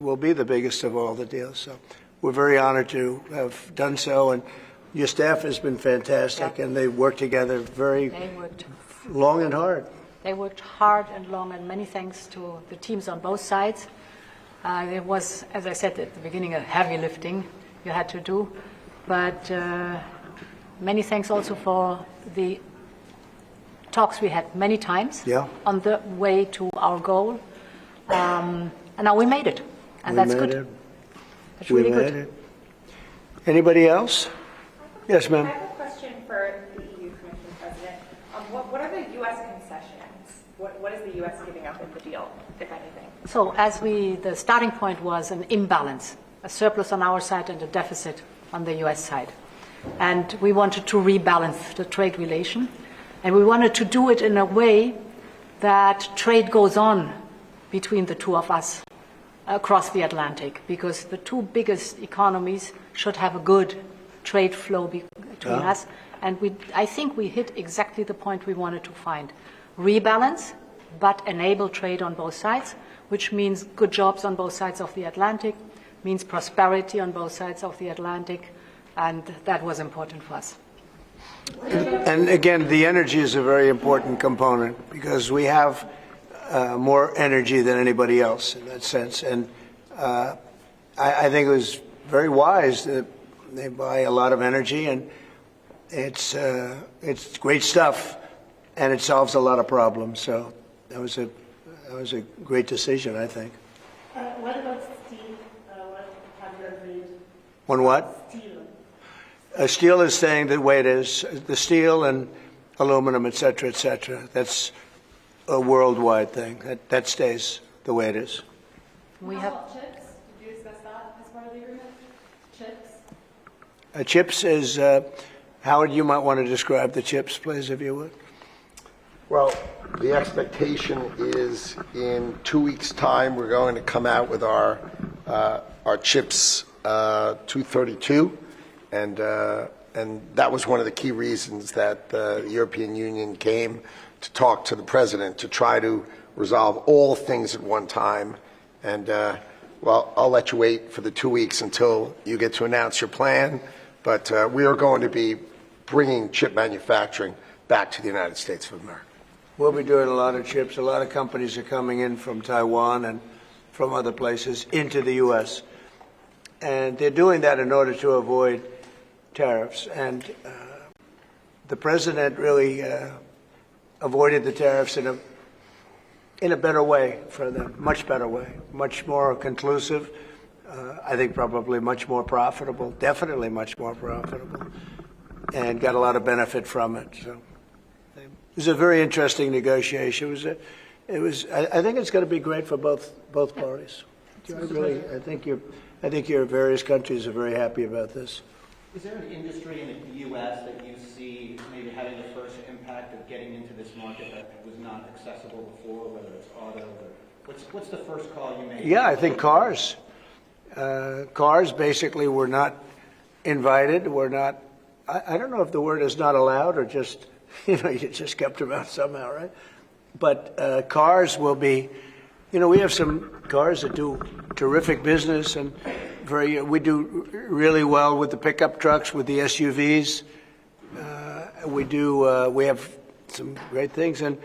will be the biggest of all the deals. So we're very honored to have done so, and your staff has been fantastic, and they worked together very long and hard. They worked hard and long, and many thanks to the teams on both sides. It was, as I said at the beginning, a heavy lifting you had to do, but many thanks also for the talks we had many times on the way to our goal. And now we made it, and that's good. That's really good. Anybody else? Yes, ma'am. I have a question for the EU Commission President. What are the U.S. concessions? What is the U.S. giving up in the deal, if anything? So the starting point was an imbalance, a surplus on our side and a deficit on the U.S. side. And we wanted to rebalance the trade relation. And we wanted to do it in a way that trade goes on between the two of us across the Atlantic, because the two biggest economies should have a good trade flow between us. And I think we hit exactly the point we wanted to find. Rebalance, but enable trade on both sides, which means good jobs on both sides of the Atlantic, means prosperity on both sides of the Atlantic, and that was important for us. And again, the energy is a very important component, because we have more energy than anybody else in that sense. And I think it was very wise that they buy a lot of energy, and it's great stuff, and it solves a lot of problems. So that was a great decision, I think. What about steel? What have you agreed? On what? Steel. Steel is staying the way it is. The steel and aluminum, et cetera, et cetera. That's a worldwide thing. That stays the way it is. We have chips. Did you discuss that as part of the agreement? Chips. Chips is Howard. You might want to describe the chips, please, if you would. Well, the expectation is in 2 weeks' time we're going to come out with our chips 232, and that was one of the key reasons that the European Union came to talk to the president, to try to resolve all things at one time. And well, I'll let you wait for the 2 weeks until you get to announce your plan, but we are going to be bringing chip manufacturing back to the United States of America. We'll be doing a lot of chips. A lot of companies are coming in from Taiwan and from other places into the U.S. And they're doing that in order to avoid tariffs. And the president really avoided the tariffs in a better way for them, much better way, much more conclusive. I think probably much more profitable, definitely much more profitable, and got a lot of benefit from it. So it was a very interesting negotiation. I think it's going to be great for both parties. I think your various countries are very happy about this. Is there an industry in the U.S. that you see maybe having the first impact of getting into this market that was not accessible before, whether it's auto or what's the first call you made? Yeah, I think cars. Cars basically were not invited. Were not. I don't know if the word is not allowed or just you just kept them out somehow, right? But cars will be. We have some cars that do terrific business, and we do really well with the pickup trucks, with the SUVs. We have some great things, and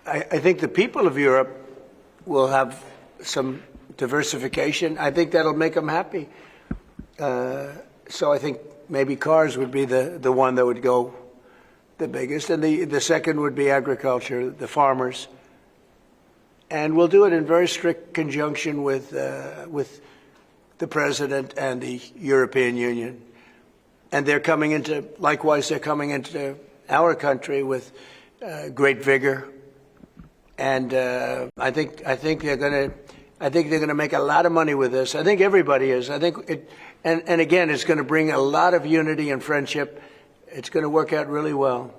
I think the people of Europe will have some diversification. I think that'll make them happy. So I think maybe cars would be the one that would go the biggest, and the second would be agriculture, the farmers. And we'll do it in very strict conjunction with the president and the European Union. And they're coming into our country with great vigor. And I think they're going to make a lot of money with this. I think everybody is. And again, it's going to bring a lot of unity and friendship. It's going to work out really well.